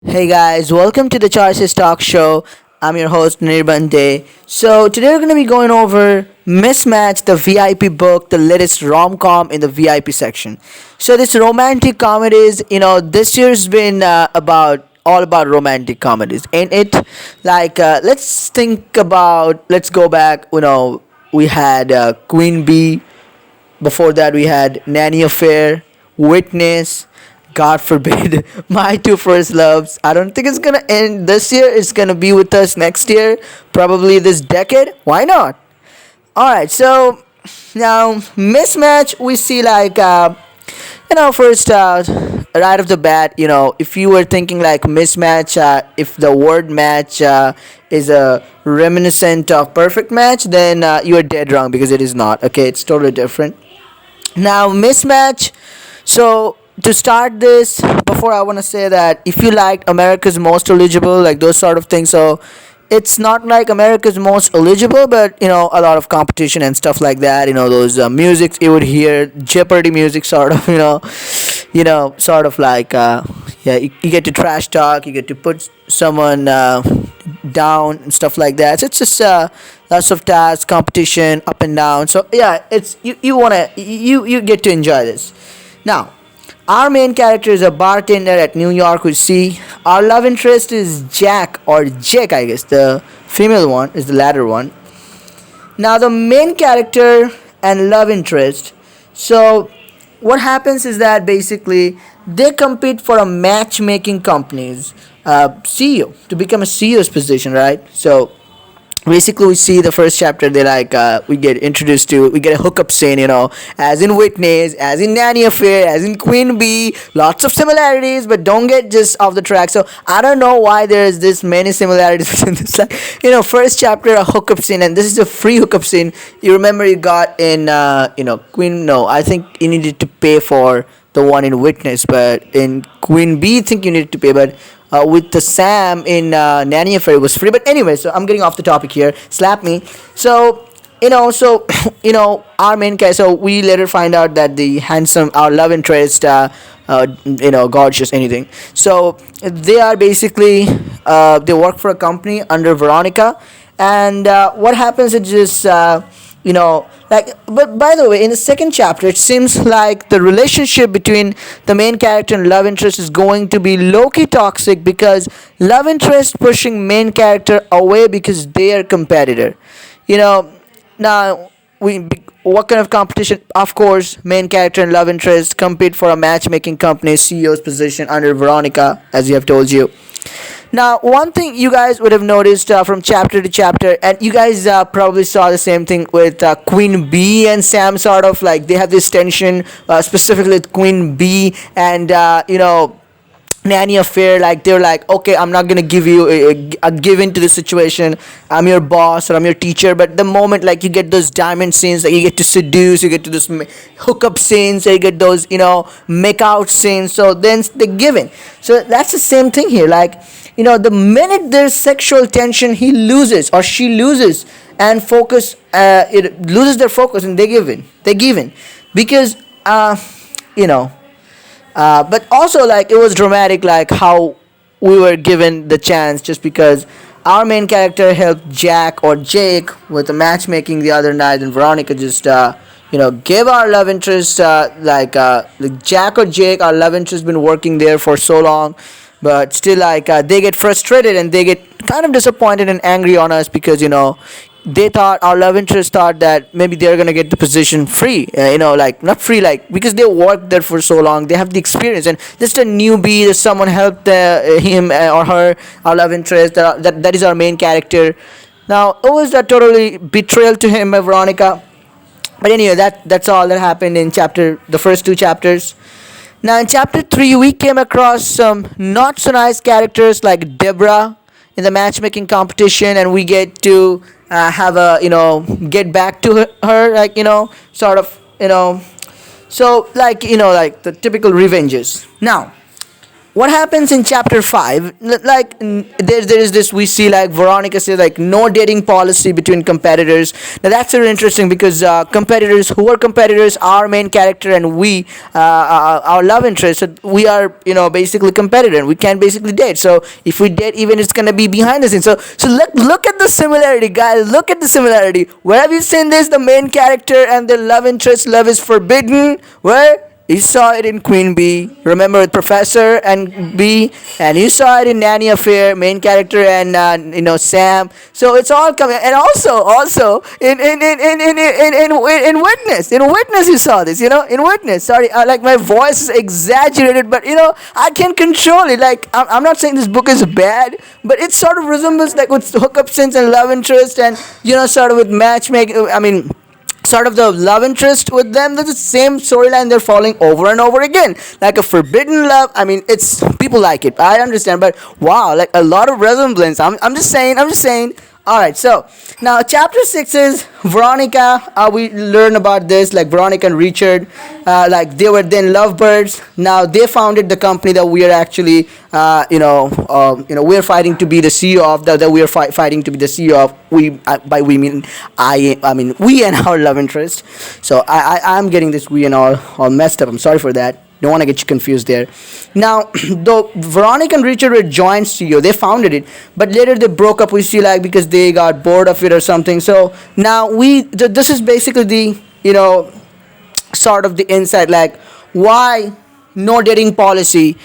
Hey guys, welcome to the Choices Talk Show. I'm your host Nirbande. So today we're going to be going over Mismatch, the VIP book, the latest rom-com in the VIP section. So this romantic comedies, this year's been about all about romantic comedies, ain't it? Let's go back. We had Queen Bee. Before that, we had Nanny Affair, Witness, God forbid, My Two First Loves. I don't think it's gonna end this year. It's gonna be with us next year, probably this decade. Why not? Alright, so now Mismatch, we see first right off the bat, if you were thinking like mismatch, if the word match is a reminiscent of perfect match, then you are dead wrong because it is not. Okay, it's totally different. Now, mismatch. So, to start this, before I want to say that if you liked America's Most Eligible, like those sort of things, so it's not like America's Most Eligible, but a lot of competition and stuff like that. Those musics you would hear, Jeopardy music, sort of. Sort of like yeah, you get to trash talk, you get to put someone down and stuff like that. So it's just lots of tasks, competition, up and down. So yeah, it's you get to enjoy this. Now, our main character is a bartender at New York with C. Our love interest is Jack or Jake, I guess. The female one is the latter one. Now, the main character and love interest. So, what happens is that basically they compete for a matchmaking company's CEO to become a CEO's position, right? So basically we see the first chapter, they we get introduced to, we get a hookup scene, as in Witness, as in Nanny Affair, as in Queen Bee, lots of similarities, but don't get just off the track. So I don't know why there's this many similarities between this, first chapter a hookup scene, and this is a free hookup scene. You remember you got in Queen, no, I think you needed to pay for the one in Witness, but in Queen Bee I think you needed to pay, but with the Sam in Nanny Affair it was free. But anyway, so I'm getting off the topic here. Slap me. So our main guy. So we later find out that the handsome, our love interest, gorgeous, anything. So they are basically they work for a company under Veronica, and what happens is just but by the way, in the second chapter it seems like the relationship between the main character and love interest is going to be low-key toxic, because love interest pushing main character away because they are competitor. Now we what kind of competition? Of course, main character and love interest compete for a matchmaking company CEO's position under Veronica, as you have told you. Now, one thing you guys would have noticed from chapter to chapter, and you guys probably saw the same thing with Queen Bee and Sam, sort of like they have this tension, specifically with Queen Bee and, Nanny Affair. Like they're like, okay, I'm not gonna give you a give in to the situation. I'm your boss or I'm your teacher. But the moment like you get those diamond scenes, like you get to seduce, you get to those hookup scenes, you get those make out scenes. So then they give in. So that's the same thing here. Like the minute there's sexual tension, he loses or she loses, and focus. It loses their focus and they give in. They give in because you know but also like it was dramatic, like how we were given the chance just because our main character helped Jack or Jake with the matchmaking the other night, and Veronica just gave our love interest, like Jack or Jake, our love interest been working there for so long, but still they get frustrated and they get kind of disappointed and angry on us because they thought, our love interest thought that maybe they're gonna get the position free, like not free, like because they worked there for so long, they have the experience, and just a newbie, just someone helped him or her, our love interest, that is our main character. Now it was a totally betrayal to him by Veronica. But anyway, that's all that happened in the first two chapters. Now in chapter 3 we came across some not so nice characters like Deborah in the matchmaking competition, and we get to have a get back to her, like sort of so like like the typical revenges. Now what happens in chapter 5, like there is this, we see like Veronica says like no dating policy between competitors. Now that's very interesting because competitors, who are competitors, our main character and we, our love interest, so we are, basically competitor and we can basically date. So if we date, even it's gonna be behind the scenes. So look at the similarity, guys. Look at the similarity. Where have you seen this? The main character and the love interest, love is forbidden. Where? You saw it in Queen Bee. Remember Professor and Bee, and you saw it in Nanny Affair, main character and Sam. So it's all coming, and also in Witness. In Witness, you saw this. In Witness. Sorry, like my voice is exaggerated, but I can control it. Like I'm not saying this book is bad, but it sort of resembles like with hookup scenes and love interest, and sort of with matchmaking. I mean, sort of the love interest with them, that's the same storyline they're following over and over again, like a forbidden love. I mean, it's people like it, I understand, but wow, like a lot of resemblance. I'm just saying. All right, so now chapter 6 is Veronica. We learn about this, like Veronica and Richard, like they were then lovebirds. Now they founded the company that we are actually, we're fighting to be the CEO of. That we are fighting to be the CEO of. We by we mean I mean we and our love interest. So I'm getting this we and all messed up. I'm sorry for that. Don't want to get you confused there. Now, though Veronica and Richard were joint CEO, they founded it, but later they broke up. We see like because they got bored of it or something. So now this is basically the sort of the insight, like why no dating policy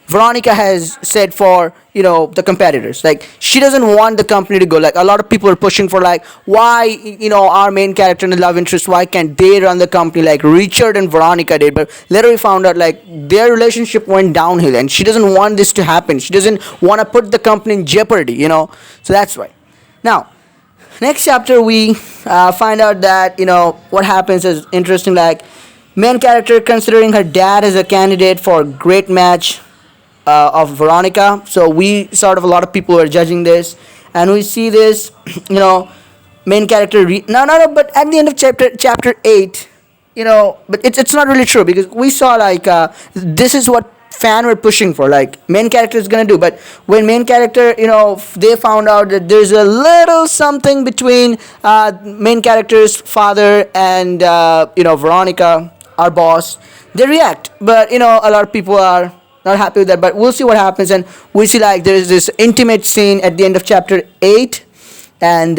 Veronica has said for the competitors. Like she doesn't want the company to go. Like a lot of people are pushing for like why our main character and the love interest, why can't they run the company like Richard and Veronica did? But later we found out like their relationship went downhill, and she doesn't want this to happen. She doesn't want to put the company in jeopardy. So that's why. Now, next chapter we find out that what happens is interesting. Like main character considering her dad as a candidate for great match of Veronica. So we sort of, a lot of people are judging this, and we see this, main character. No. But at the end of chapter 8, but it's not really true because we saw like this is what fan were pushing for. Like main character is gonna do, but when main character, they found out that there's a little something between main character's father and Veronica, our boss. They react, but a lot of people are not happy with that, but we'll see what happens. And we see like there's this intimate scene at the end of chapter 8, and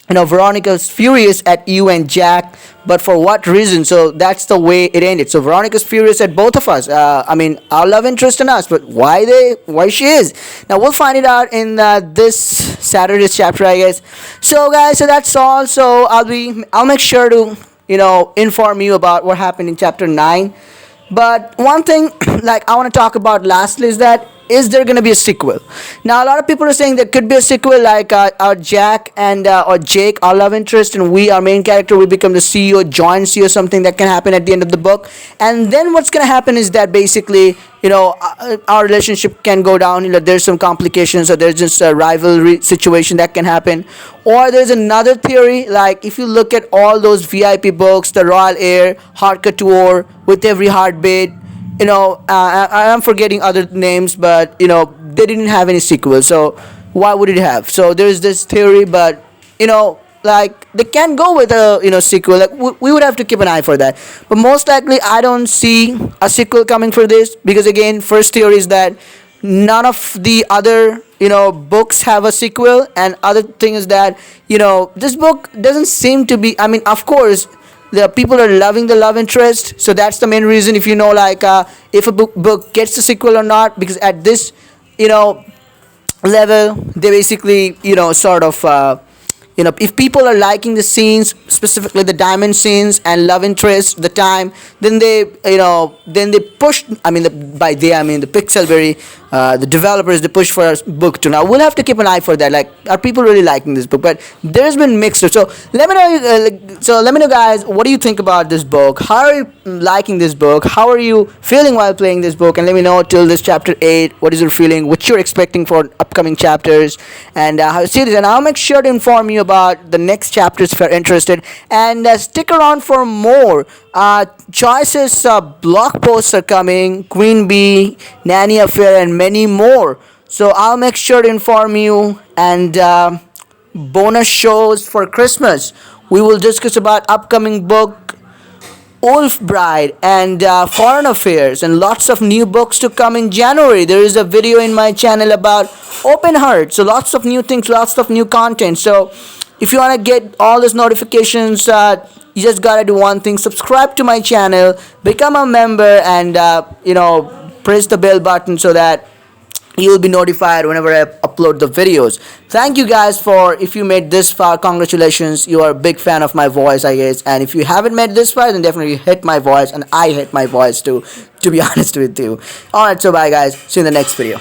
Veronica's furious at you and Jack, but for what reason? So that's the way it ended. So Veronica's furious at both of us. I mean, our love interest in us, but why she is. Now we'll find it out in this Saturday's chapter, I guess. So guys, so that's all. So I'll make sure to inform you about what happened in chapter 9. But one thing like I want to talk about lastly is that, is there going to be a sequel? Now a lot of people are saying there could be a sequel, like our Jack and or Jake, our love interest, and we, our main character, will become the CEO, joint CEO, something that can happen at the end of the book. And then what's going to happen is that basically our relationship can go down. There's some complications, or there's just a rivalry situation that can happen. Or there's another theory, like if you look at all those VIP books, the Royal Air, Heart Couture, With Every Heartbeat, I'm forgetting other names, but they didn't have any sequel. So why would it have? So there's this theory, but like they can go with a sequel. Like we would have to keep an eye for that. But most likely, I don't see a sequel coming for this, because again, first theory is that none of the other books have a sequel, and other thing is that this book doesn't seem to be. I mean, of course, the people are loving the love interest, so that's the main reason. If like if a book gets a sequel or not, because at this level, they basically sort of if people are liking the scenes, specifically the diamond scenes and love interest, the time, then they then they push. I mean, by they I mean the Pixelberry the developers, they push for a book too. Now we'll have to keep an eye for that. Like, are people really liking this book? But there's been mixed. So let me know. Let me know, guys. What do you think about this book? How are you liking this book? How are you feeling while playing this book? And let me know till this chapter 8. What is your feeling? What you're expecting for upcoming chapters? And see this. And I'll make sure to inform you about the next chapters if you're interested. And stick around for more. Choices blog posts are coming. Queen Bee, Nanny Affair, and many more. So I'll make sure to inform you. And bonus shows for Christmas. We will discuss about upcoming book Wolf Bride and Foreign Affairs, and lots of new books to come in January. There is a video in my channel about Open Heart. So lots of new things, lots of new content. So if you want to get all these notifications, you just gotta do one thing: subscribe to my channel, become a member, and press the bell button so that you will be notified whenever I upload the videos. Thank you guys for, if you made this far, congratulations. You are a big fan of my voice, I guess. And if you haven't made this far, then definitely hit my voice, and I hit my voice too, to be honest with you. Alright, so bye guys. See you in the next video.